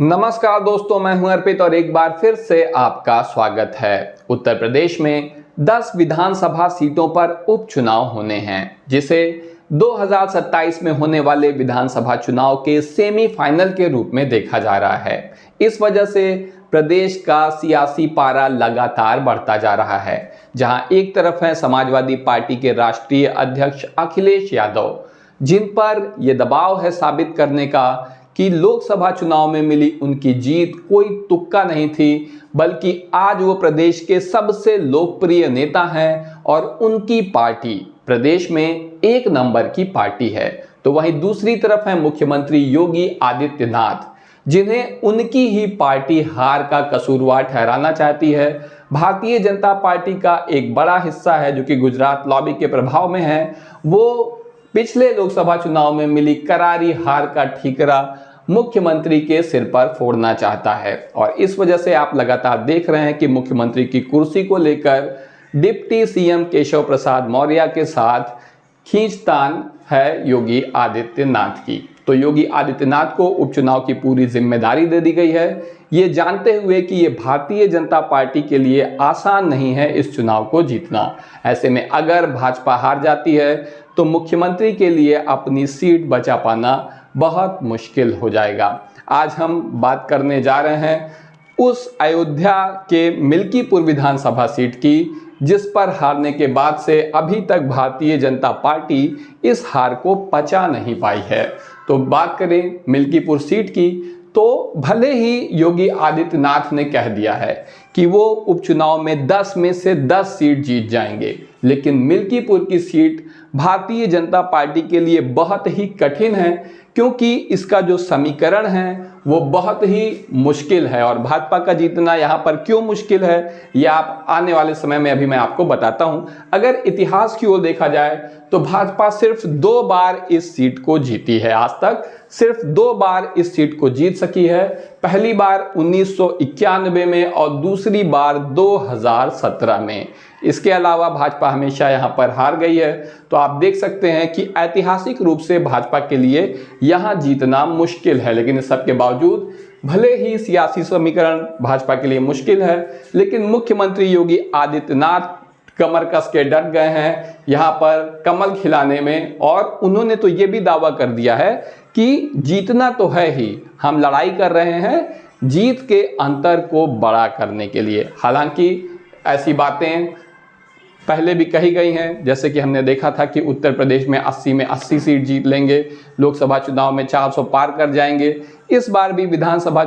नमस्कार दोस्तों, मैं हूं अर्पित और एक बार फिर से आपका स्वागत है। उत्तर प्रदेश में 10 विधानसभा सीटों पर उपचुनाव होने हैं, जिसे 2027 में होने वाले विधानसभा चुनाव के सेमीफाइनल के रूप में देखा जा रहा है। इस वजह से प्रदेश का सियासी पारा लगातार बढ़ता जा रहा है, जहां एक तरफ है समाजवादी पार्टी के राष्ट्रीय अध्यक्ष अखिलेश यादव, जिन पर यह दबाव है साबित करने का कि लोकसभा चुनाव में मिली उनकी जीत कोई तुक्का नहीं थी, बल्कि आज वो प्रदेश के सबसे लोकप्रिय नेता हैं और उनकी पार्टी प्रदेश में एक नंबर की पार्टी है। तो वहीं दूसरी तरफ है मुख्यमंत्री योगी आदित्यनाथ, जिन्हें उनकी ही पार्टी हार का कसूरवार ठहराना चाहती है। भारतीय जनता पार्टी का एक बड़ा हिस्सा है जो कि गुजरात लॉबी के प्रभाव में है, वो पिछले लोकसभा चुनाव में मिली करारी हार का ठीकरा मुख्यमंत्री के सिर पर फोड़ना चाहता है। और इस वजह से आप लगातार देख रहे हैं कि मुख्यमंत्री की कुर्सी को लेकर डिप्टी सीएम केशव प्रसाद मौर्य के साथ खींचतान है योगी आदित्यनाथ की। तो योगी आदित्यनाथ को उपचुनाव की पूरी जिम्मेदारी दे दी गई है, ये जानते हुए कि ये भारतीय जनता पार्टी के लिए आसान नहीं है इस चुनाव को जीतना। ऐसे में अगर भाजपा हार जाती है तो मुख्यमंत्री के लिए अपनी सीट बचा पाना बहुत मुश्किल हो जाएगा। आज हम बात करने जा रहे हैं उस अयोध्या के मिल्कीपुर विधानसभा सीट की, जिस पर हारने के बाद से अभी तक भारतीय जनता पार्टी इस हार को पचा नहीं पाई है। तो बात करें मिल्कीपुर सीट की, तो भले ही योगी आदित्यनाथ ने कह दिया है कि वो उपचुनाव में 10 में से 10 सीट जीत जाएंगे, लेकिन मिल्कीपुर की सीट भारतीय जनता पार्टी के लिए बहुत ही कठिन है, क्योंकि इसका जो समीकरण है वो बहुत ही मुश्किल है। और भाजपा का जीतना यहाँ पर क्यों मुश्किल है, ये आप आने वाले समय में अभी मैं आपको बताता हूँ। अगर इतिहास की ओर देखा जाए तो भाजपा सिर्फ 2 बार इस सीट को जीती है, आज तक सिर्फ 2 बार इस सीट को जीत सकी है। पहली बार 1991 में और दूसरी बार 2017 में। इसके अलावा भाजपा हमेशा यहाँ पर हार गई है। तो आप देख सकते हैं कि ऐतिहासिक रूप से भाजपा के लिए यहाँ जीतना मुश्किल है, लेकिन इस सब के बावजूद भले ही सियासी समीकरण भाजपा के लिए मुश्किल है, लेकिन मुख्यमंत्री योगी आदित्यनाथ कमर कस के डट गए हैं यहाँ पर कमल खिलाने में। और उन्होंने तो ये भी दावा कर दिया है कि जीतना तो है ही, हम लड़ाई कर रहे हैं जीत के अंतर को बड़ा करने के लिए। हालांकि ऐसी बातें पहले भी कही गई हैं, जैसे कि हमने देखा था कि उत्तर प्रदेश में 80 में 80 सीट जीत लेंगे, लोकसभा चुनाव में 400 पार कर जाएंगे। इस बार भी विधानसभा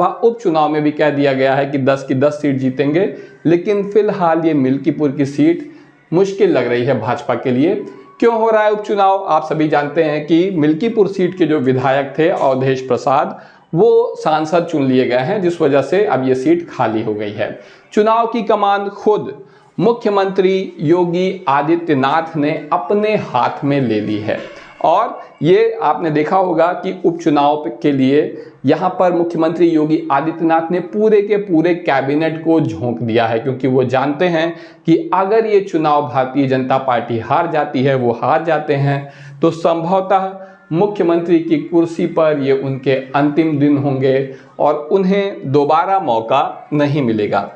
उपचुनाव में भी कह दिया गया है कि 10 की 10 सीट जीतेंगे, लेकिन फिलहाल ये मिल्कीपुर की सीट मुश्किल लग रही है भाजपा के लिए। क्यों हो रहा है उपचुनाव, आप सभी जानते हैं कि मिल्कीपुर सीट के जो विधायक थे अवधेश प्रसाद, वो सांसद चुन लिए गए हैं, जिस वजह से अब ये सीट खाली हो गई है। चुनाव की कमान खुद मुख्यमंत्री योगी आदित्यनाथ ने अपने हाथ में ले ली है। और ये आपने देखा होगा कि उपचुनाव के लिए यहाँ पर मुख्यमंत्री योगी आदित्यनाथ ने पूरे के पूरे कैबिनेट को झोंक दिया है, क्योंकि वो जानते हैं कि अगर ये चुनाव भारतीय जनता पार्टी हार जाती है, वो हार जाते हैं, तो संभवतः मुख्यमंत्री की कुर्सी पर ये उनके अंतिम दिन होंगे और उन्हें दोबारा मौका नहीं मिलेगा।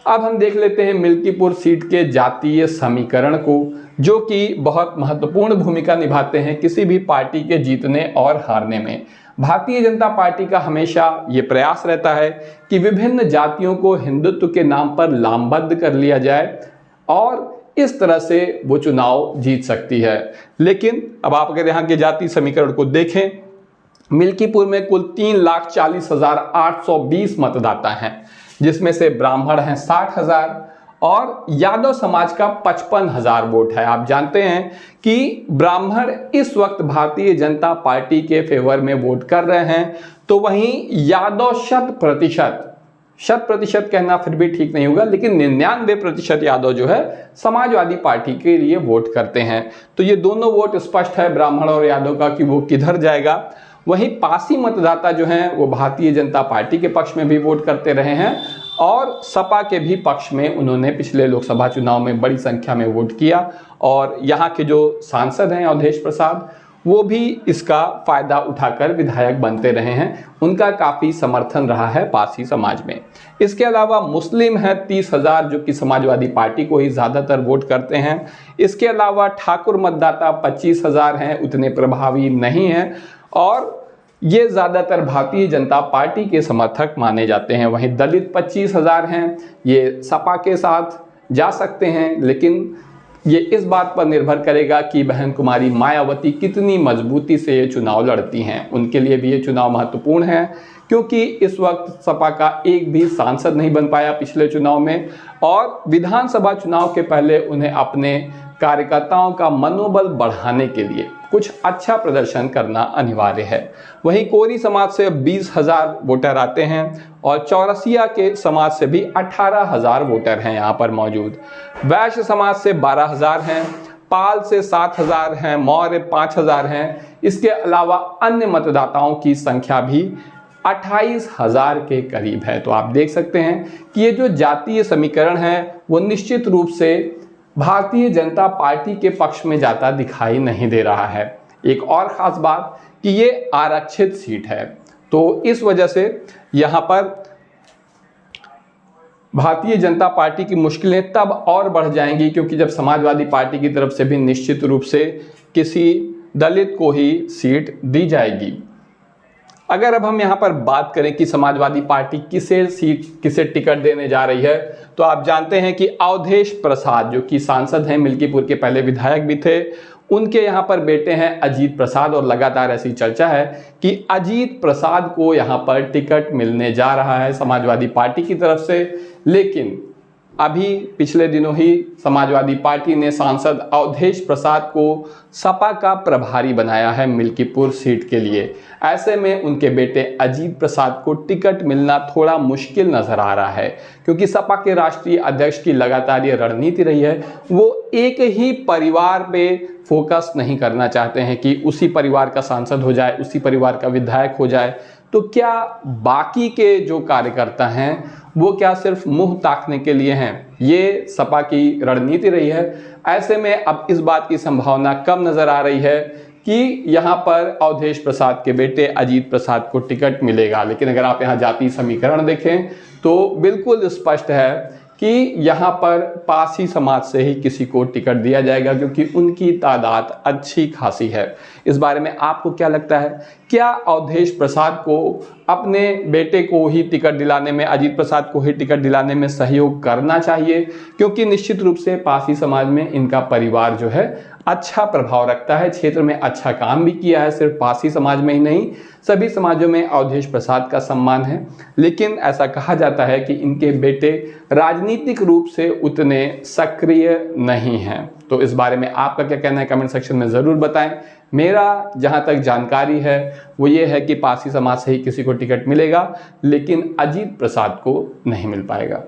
अब हम देख लेते हैं मिल्कीपुर सीट के जातीय समीकरण को, जो कि बहुत महत्वपूर्ण भूमिका निभाते हैं किसी भी पार्टी के जीतने और हारने में। भारतीय जनता पार्टी का हमेशा ये प्रयास रहता है कि विभिन्न जातियों को हिंदुत्व के नाम पर लामबद्ध कर लिया जाए और इस तरह से वो चुनाव जीत सकती है। लेकिन अब आप अगर यहाँ के जाति समीकरण को देखें, मिल्कीपुर में कुल 3,40,820 मतदाता हैं, जिसमें से ब्राह्मण हैं 60,000 और यादव समाज का 55,000 वोट है। आप जानते हैं कि ब्राह्मण इस वक्त भारतीय जनता पार्टी के फेवर में वोट कर रहे हैं, तो वहीं यादव 100% कहना फिर भी ठीक नहीं होगा, लेकिन 99% यादव जो है समाजवादी पार्टी के लिए वोट करते हैं। तो ये दोनों वोट स्पष्ट है ब्राह्मण और यादव का कि वो किधर जाएगा। वहीं पासी मतदाता जो हैं वो भारतीय जनता पार्टी के पक्ष में भी वोट करते रहे हैं और सपा के भी पक्ष में उन्होंने पिछले लोकसभा चुनाव में बड़ी संख्या में वोट किया। और यहाँ के जो सांसद हैं अवधेश प्रसाद, वो भी इसका फायदा उठाकर विधायक बनते रहे हैं। उनका काफ़ी समर्थन रहा है पारसी समाज में। इसके अलावा मुस्लिम हैं 30,000 जो कि समाजवादी पार्टी को ही ज़्यादातर वोट करते हैं। इसके अलावा ठाकुर मतदाता 25,000 हैं, उतने प्रभावी नहीं हैं और ये ज़्यादातर भारतीय जनता पार्टी के समर्थक माने जाते हैं। वहीं दलित 25,000 हैं, ये सपा के साथ जा सकते हैं, लेकिन ये इस बात पर निर्भर करेगा कि बहन कुमारी मायावती कितनी मजबूती से ये चुनाव लड़ती हैं। उनके लिए भी ये चुनाव महत्वपूर्ण है क्योंकि इस वक्त सपा का एक भी सांसद नहीं बन पाया पिछले चुनाव में और विधानसभा चुनाव के पहले उन्हें अपने कार्यकर्ताओं का मनोबल बढ़ाने के लिए कुछ अच्छा प्रदर्शन करना अनिवार्य है। वहीं कोरी समाज से 20,000 वोटर आते हैं और चौरसिया के समाज से भी 18,000 वोटर हैं यहाँ पर मौजूद। वैश्य समाज से 12,000 हैं, पाल से 7,000 हैं, मौर्य 5,000 हैं। इसके अलावा अन्य मतदाताओं की संख्या भी 28,000 के करीब है। तो आप देख सकते हैं कि ये जो जातीय समीकरण है वो निश्चित रूप से भारतीय जनता पार्टी के पक्ष में जाता दिखाई नहीं दे रहा है। एक और ख़ास बात कि ये आरक्षित सीट है, तो इस वजह से यहाँ पर भारतीय जनता पार्टी की मुश्किलें तब और बढ़ जाएंगी क्योंकि जब समाजवादी पार्टी की तरफ से भी निश्चित रूप से किसी दलित को ही सीट दी जाएगी। अगर अब हम यहाँ पर बात करें कि समाजवादी पार्टी किसे टिकट देने जा रही है, तो आप जानते हैं कि अवधेश प्रसाद जो कि सांसद हैं, मिल्कीपुर के पहले विधायक भी थे, उनके यहाँ पर बेटे हैं अजीत प्रसाद और लगातार ऐसी चर्चा है कि अजीत प्रसाद को यहाँ पर टिकट मिलने जा रहा है समाजवादी पार्टी की तरफ से। लेकिन अभी पिछले दिनों ही समाजवादी पार्टी ने सांसद अवधेश प्रसाद को सपा का प्रभारी बनाया है मिल्कीपुर सीट के लिए। ऐसे में उनके बेटे अजीत प्रसाद को टिकट मिलना थोड़ा मुश्किल नजर आ रहा है क्योंकि सपा के राष्ट्रीय अध्यक्ष की लगातार ये रणनीति रही है। वो एक ही परिवार पे फोकस नहीं करना चाहते हैं कि उसी परिवार का सांसद हो जाए, उसी परिवार का विधायक हो जाए, तो क्या बाकी के जो कार्यकर्ता हैं वो क्या सिर्फ मुंह ताकने के लिए हैं? ये सपा की रणनीति रही है। ऐसे में अब इस बात की संभावना कम नजर आ रही है कि यहाँ पर अवधेश प्रसाद के बेटे अजीत प्रसाद को टिकट मिलेगा। लेकिन अगर आप यहाँ जातीय समीकरण देखें तो बिल्कुल स्पष्ट है कि यहाँ पर पारसी समाज से ही किसी को टिकट दिया जाएगा क्योंकि उनकी तादाद अच्छी खासी है। इस बारे में आपको क्या लगता है? क्या अवधेश प्रसाद को अपने बेटे को ही टिकट दिलाने में, अजीत प्रसाद को ही टिकट दिलाने में सहयोग करना चाहिए? क्योंकि निश्चित रूप से पारसी समाज में इनका परिवार जो है अच्छा प्रभाव रखता है, क्षेत्र में अच्छा काम भी किया है। सिर्फ पारसी समाज में ही नहीं, सभी समाजों में अवधेश प्रसाद का सम्मान है। लेकिन ऐसा कहा जाता है कि इनके बेटे राजनीतिक रूप से उतने सक्रिय नहीं हैं। तो इस बारे में आपका क्या कहना है? कमेंट सेक्शन में ज़रूर बताएं। मेरा जहां तक जानकारी है वो ये है कि पारसी समाज से ही किसी को टिकट मिलेगा, लेकिन अजीत प्रसाद को नहीं मिल पाएगा।